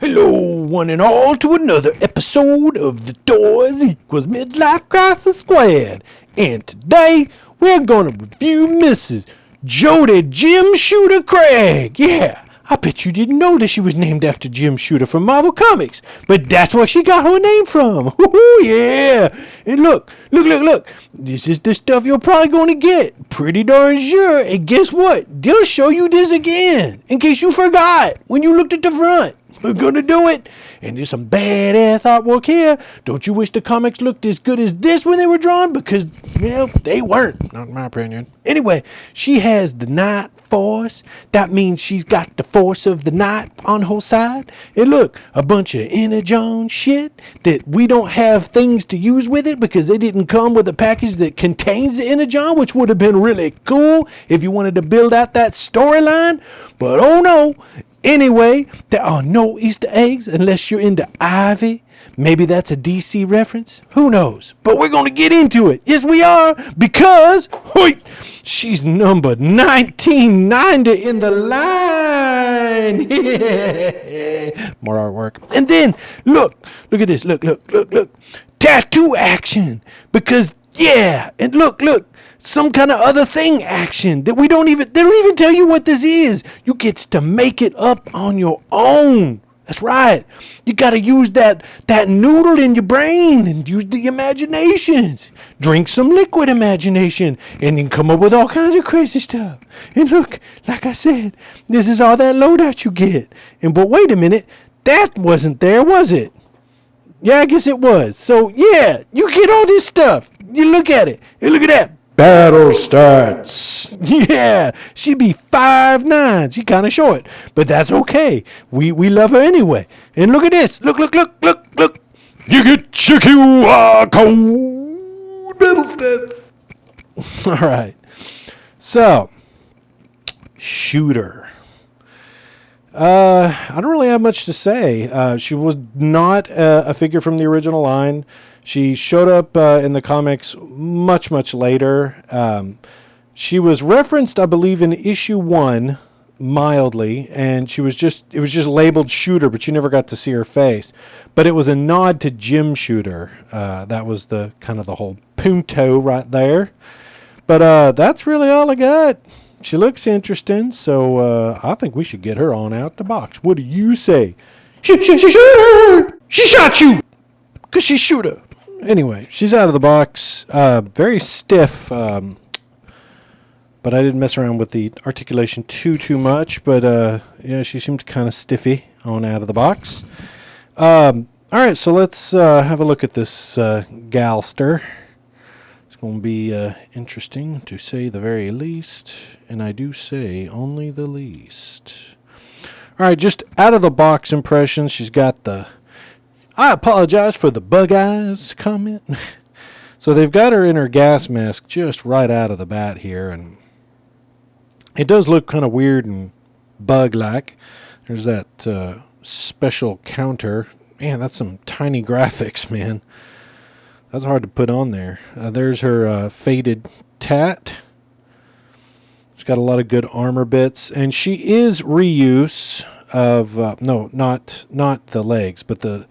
Hello, one and all, to another episode of the Toys Equals Midlife Crisis Squad. And today, we're going to review Mrs. Jodie Jim Shooter Craig. Yeah, I bet you didn't know that she was named after Jim Shooter from Marvel Comics. But that's where she got her name from. Woohoo, yeah. And look. This is the stuff you're probably going to get. Pretty darn sure. And guess what? They'll show you this again, in case you forgot when you looked at the front. We're gonna do it, and there's some badass artwork here. Don't you wish the comics looked as good as this when they were drawn? Because, well, they weren't, not in my opinion. Anyway, she has the Nightforce. That means she's got the force of the night on her side. And look, a bunch of Energon shit that we don't have things to use with it because they didn't come with a package that contains the Energon, which would have been really cool if you wanted to build out that storyline. But oh no. Anyway, there are no Easter eggs unless you're into Ivy. Maybe that's a DC reference. Who knows? But we're going to get into it. Yes, we are. Because, she's number 1990 in the line. More artwork. And then, look at this. Look. Tattoo action. Because, yeah. And look. Some kind of other thing action that they don't even tell you what this is. You get to make it up on your own. That's right. You got to use that noodle in your brain and use the imaginations. Drink some liquid imagination and then come up with all kinds of crazy stuff. And look, like I said, this is all that loadout you get. But wait a minute, that wasn't there, was it? Yeah, I guess it was. So yeah, you get all this stuff. You look at it. And look at that. Battle stats. Yeah, she be 5'9". She kind of short, but that's okay. We love her anyway. And look at this. Look. You get your QR code. Battle stats. All right. So, Shooter. I don't really have much to say. She was not a figure from the original line. She showed up in the comics much later. She was referenced, I believe, in issue 1 mildly, and it was just labeled Shooter, but you never got to see her face. But it was a nod to Jim Shooter. That was the kind of the whole punto right there. But that's really all I got. She looks interesting, so I think we should get her on out the box. What do you say? She shot you! Because she's Shooter. Anyway, she's out of the box. Very stiff, but I didn't mess around with the articulation too much. But yeah, she seemed kind of stiffy on out of the box. All right, so let's have a look at this galster. It's going to be interesting, to say the very least, and I do say only the least. All right, just out of the box impressions, she's got the "I apologize for the bug eyes" comment. So they've got her in her gas mask just right out of the bat here, and it does look kind of weird and bug-like. There's that special counter. Man, that's some tiny graphics, man. That's hard to put on there. There's her faded tat. She's got a lot of good armor bits, and she is reuse of no, not the legs, but the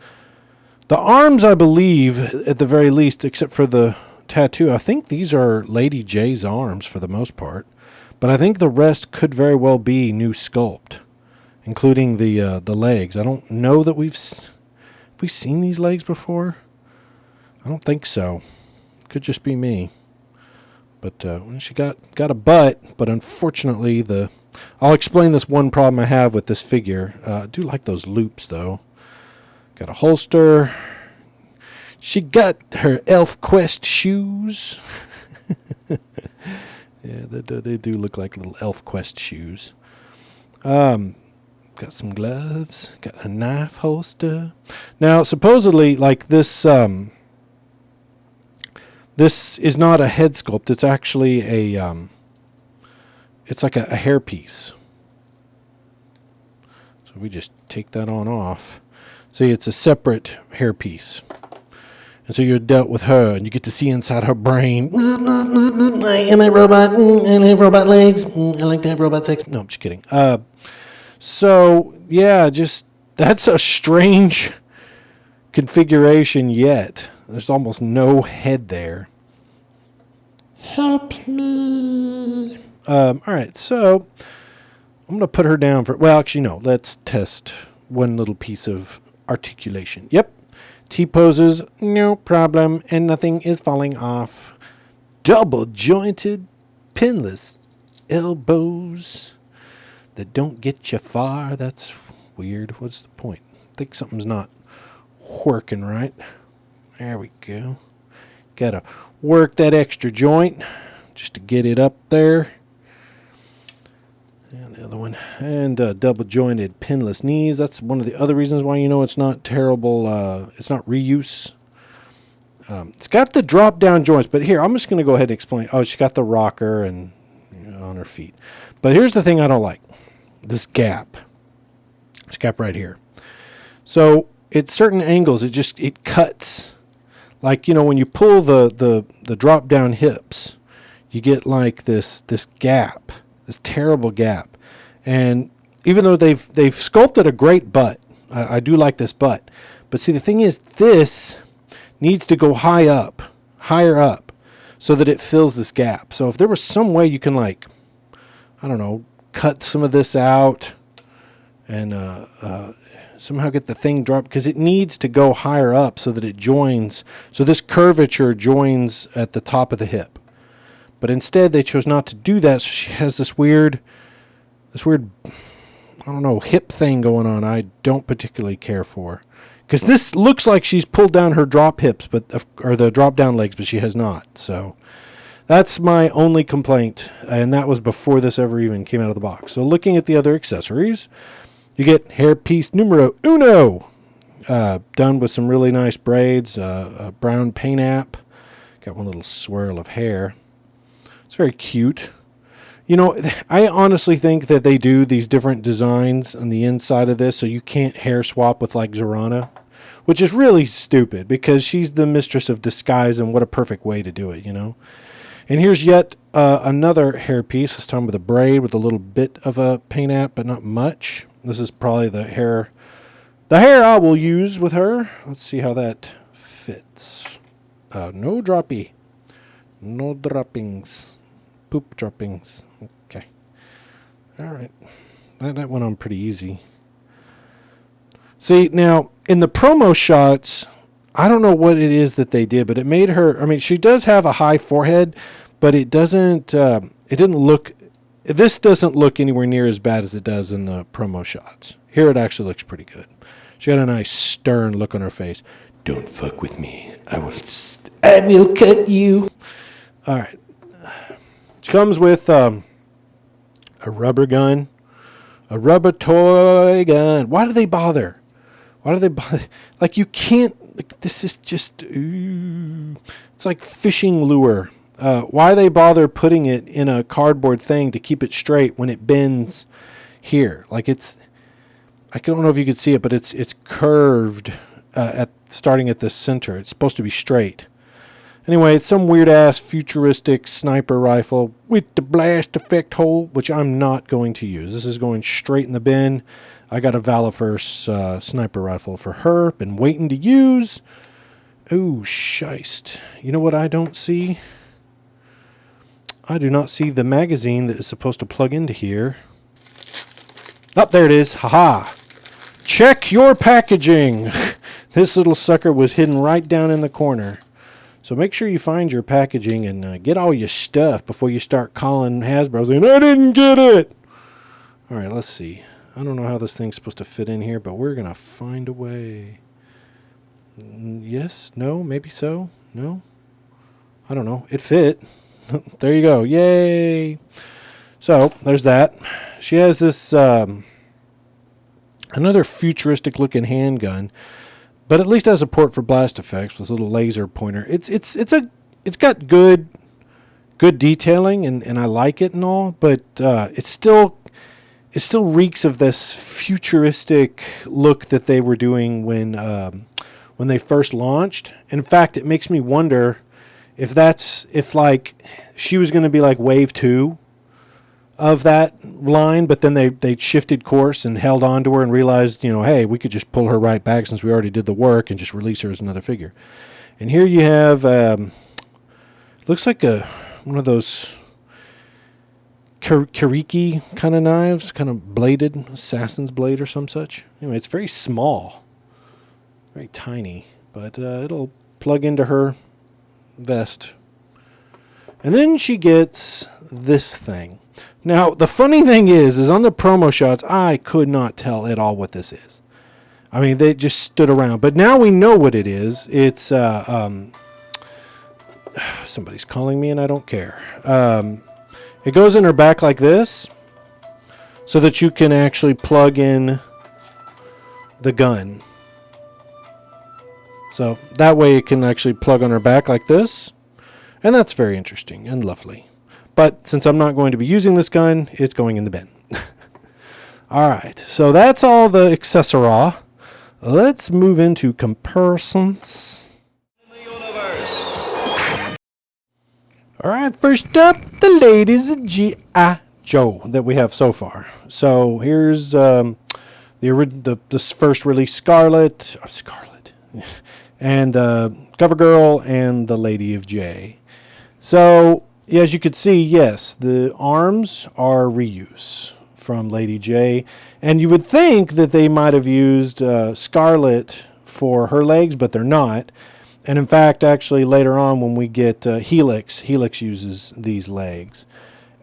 arms, I believe, at the very least, except for the tattoo. I think these are Lady J's arms for the most part, but I think the rest could very well be new sculpt, including the legs. I don't know that have we seen these legs before? I don't think so. Could just be me. But she got a butt, but unfortunately I'll explain this one problem I have with this figure. I do like those loops though. Got a holster. She got her Elf Quest shoes. Yeah, they do look like little Elf Quest shoes. Got some gloves. Got a knife holster. Now, supposedly, like this is not a head sculpt. It's actually it's like a hairpiece. So we just take that on off. See, it's a separate hairpiece. And so you're dealt with her, and you get to see inside her brain. I am a robot. I have robot legs. I like to have robot sex. No, I'm just kidding. So, yeah, just that's a strange configuration yet. There's almost no head there. Help me. All right, so I'm going to put her down for... Well, actually, no. Let's test one little piece of articulation. Yep. T-poses, no problem, and nothing is falling off. Double-jointed, pinless elbows that don't get you far. That's weird. What's the point? I think something's not working right. There we go. Gotta work that extra joint just to get it up there. And the other one. And double-jointed pinless knees. That's one of the other reasons why you know it's not terrible. It's not reuse. It's got the drop-down joints. But here, I'm just going to go ahead and explain. Oh, she's got the rocker and on her feet. But here's the thing I don't like. This gap. This gap right here. So at certain angles, it cuts. Like, you know, when you pull the drop-down hips, you get like this gap. This terrible gap. And even though they've sculpted a great butt, I do like this butt. But see, the thing is, this needs to go higher up, so that it fills this gap. So if there was some way you can, like, I don't know, cut some of this out and somehow get the thing dropped, because it needs to go higher up so that it joins. So this curvature joins at the top of the hip. But instead, they chose not to do that. So she has this weird, I don't know, hip thing going on. I don't particularly care for, because this looks like she's pulled down her drop hips, or the drop down legs, but she has not. So that's my only complaint, and that was before this ever even came out of the box. So looking at the other accessories, you get hairpiece numero uno, done with some really nice braids, a brown paint app. Got one little swirl of hair. It's very cute. You know, I honestly think that they do these different designs on the inside of this so you can't hair swap with, like, Zorana, which is really stupid because she's the mistress of disguise, and what a perfect way to do it, you know. And here's yet another hairpiece, this time with a braid with a little bit of a paint app, but not much. This is probably the hair I will use with her. Let's see how that fits. No droppy. No droppings. Poop droppings. Okay. All right. That went on pretty easy. See, now, in the promo shots, I don't know what it is that they did, but it made her... I mean, she does have a high forehead, but it doesn't... it didn't look... This doesn't look anywhere near as bad as it does in the promo shots. Here it actually looks pretty good. She got a nice stern look on her face. Don't fuck with me. I will cut you. All right. She comes with a rubber gun, a rubber toy gun. Why do they bother? Like, you can't. Like, this is just. It's like fishing lure. Why they bother putting it in a cardboard thing to keep it straight when it bends here? Like, it's. I don't know if you could see it, but it's curved starting at the center. It's supposed to be straight. Anyway, it's some weird-ass futuristic sniper rifle with the blast effect hole, which I'm not going to use. This is going straight in the bin. I got a Valaverse Sniper Rifle for her. Been waiting to use. Ooh, shiced. You know what I don't see? I do not see the magazine that is supposed to plug into here. Oh, there it is. Haha. Check your packaging. This little sucker was hidden right down in the corner. So make sure you find your packaging and get all your stuff before you start calling Hasbro saying, I didn't get it. All right, let's see. I don't know how this thing's supposed to fit in here, but we're going to find a way. Yes? No? Maybe so? No? I don't know. It fit. There you go. Yay. So there's that. She has this another futuristic looking handgun. But at least has a port for blast effects with a little laser pointer. It's got good detailing and I like it and all, but it still reeks of this futuristic look that they were doing when when they first launched. In fact, it makes me wonder if like she was going to be like wave 2 of that line, but then they shifted course and held on to her and realized, hey, we could just pull her right back since we already did the work and just release her as another figure. And here you have, looks like one of those kariki kind of knives, kind of bladed, assassin's blade or some such. Anyway, it's very small, very tiny, but it'll plug into her vest. And then she gets this thing. Now, the funny thing is on the promo shots, I could not tell at all what this is. I mean, they just stood around. But now we know what it is. It's, somebody's calling me and I don't care. It goes in her back like this so that you can actually plug in the gun. So that way it can actually plug on her back like this. And that's very interesting and lovely. But since I'm not going to be using this gun, it's going in the bin. All right, so that's all the accessory. Let's move into comparisons. All right, first up, the ladies of G.I.joe that we have so far. So here's this first release, Scarlet, and CoverGirl and the Lady of J. So as you can see, yes, the arms are reuse from Lady J. And you would think that they might have used Scarlet for her legs, but they're not. And in fact, actually, later on when we get Helix uses these legs.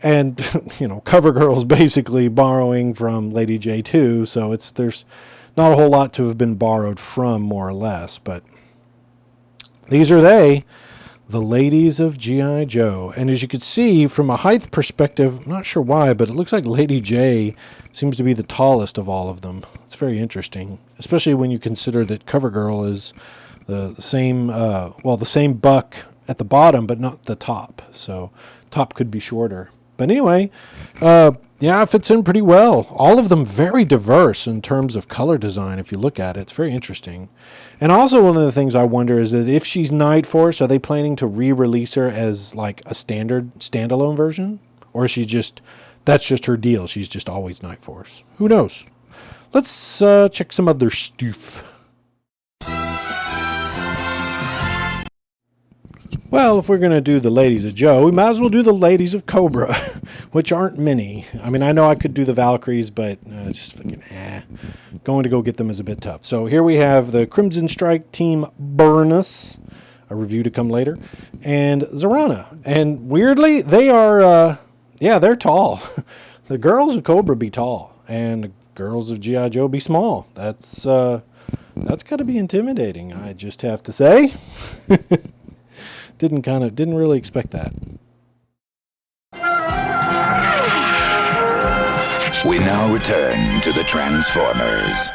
And, CoverGirl's basically borrowing from Lady J too, so there's not a whole lot to have been borrowed from, more or less. But these are the ladies of G.I.joe. And as you can see, from a height perspective, I'm not sure why, but it looks like Lady J seems to be the tallest of all of them. It's very interesting, especially when you consider that CoverGirl is the same buck at the bottom, but not the top. So top could be shorter. But anyway, it fits in pretty well. All of them very diverse in terms of color design. If you look at it, it's very interesting. And also one of the things I wonder is that if she's Nightforce, are they planning to re-release her as like a standard standalone version? Or is that's just her deal? She's just always Nightforce. Who knows? Let's check some other stuff. Well, if we're going to do the ladies of Joe, we might as well do the ladies of Cobra, which aren't many. I mean, I know I could do the Valkyries, but just fucking going to go get them is a bit tough. So here we have the Crimson Strike Team Burnus, a review to come later, and Zarana. And weirdly, they are, they're tall. The girls of Cobra be tall, and the girls of G.I.joe be small. That's got to be intimidating, I just have to say. Didn't really expect that. We now return to the Transformers.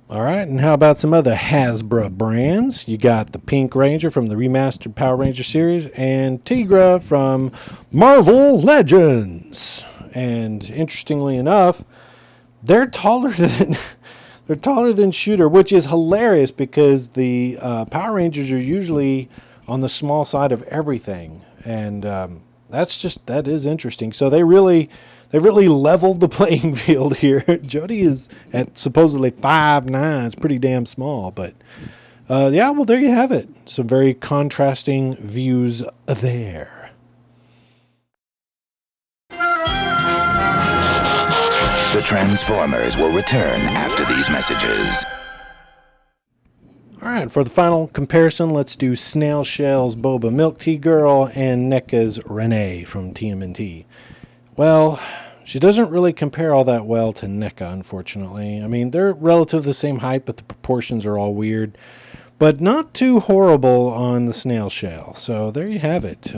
All right, and how about some other Hasbro brands? You got the Pink Ranger from the remastered Power Ranger series and Tigra from Marvel Legends. And interestingly enough, they're taller than Shooter, which is hilarious because the Power Rangers are usually on the small side of everything, and that is interesting. So they really leveled the playing field here. Jodie is at supposedly 5'9". It's pretty damn small, but there you have it. Some very contrasting views there. The Transformers will return after these messages. All right, for the final comparison, let's do Snail Shell's Boba Milk Tea Girl and NECA's Renee from TMNT. Well, she doesn't really compare all that well to NECA, unfortunately. I mean, they're relatively the same height, but the proportions are all weird. But not too horrible on the Snail Shell. So there you have it.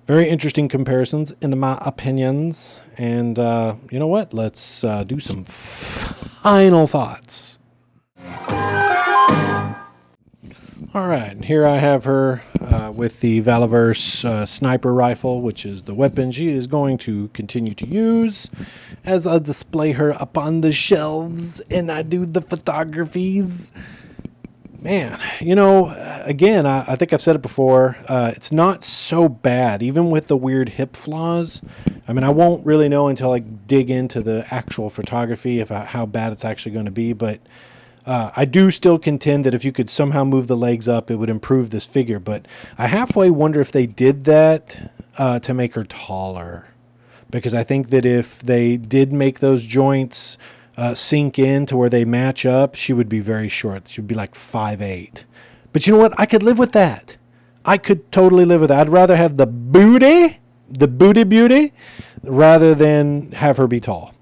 Very interesting comparisons, in my opinions. And you know what? Let's do some final thoughts. All right, and here I have her with the Valaverse Sniper Rifle, which is the weapon she is going to continue to use as I display her up on the shelves and I do the photographies. Man, again, I think I've said it before. It's not so bad, even with the weird hip flaws. I mean, I won't really know until I dig into the actual photography of how bad it's actually going to be, but I do still contend that if you could somehow move the legs up, it would improve this figure. But I halfway wonder if they did that to make her taller. Because I think that if they did make those joints sink in to where they match up, she would be very short. She would be like 5'8". But you know what? I could live with that. I could totally live with that. I'd rather have the booty beauty, rather than have her be tall.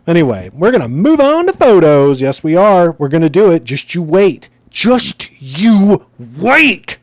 Anyway, we're going to move on to photos. Yes, we are. We're going to do it. Just you wait. Just you wait.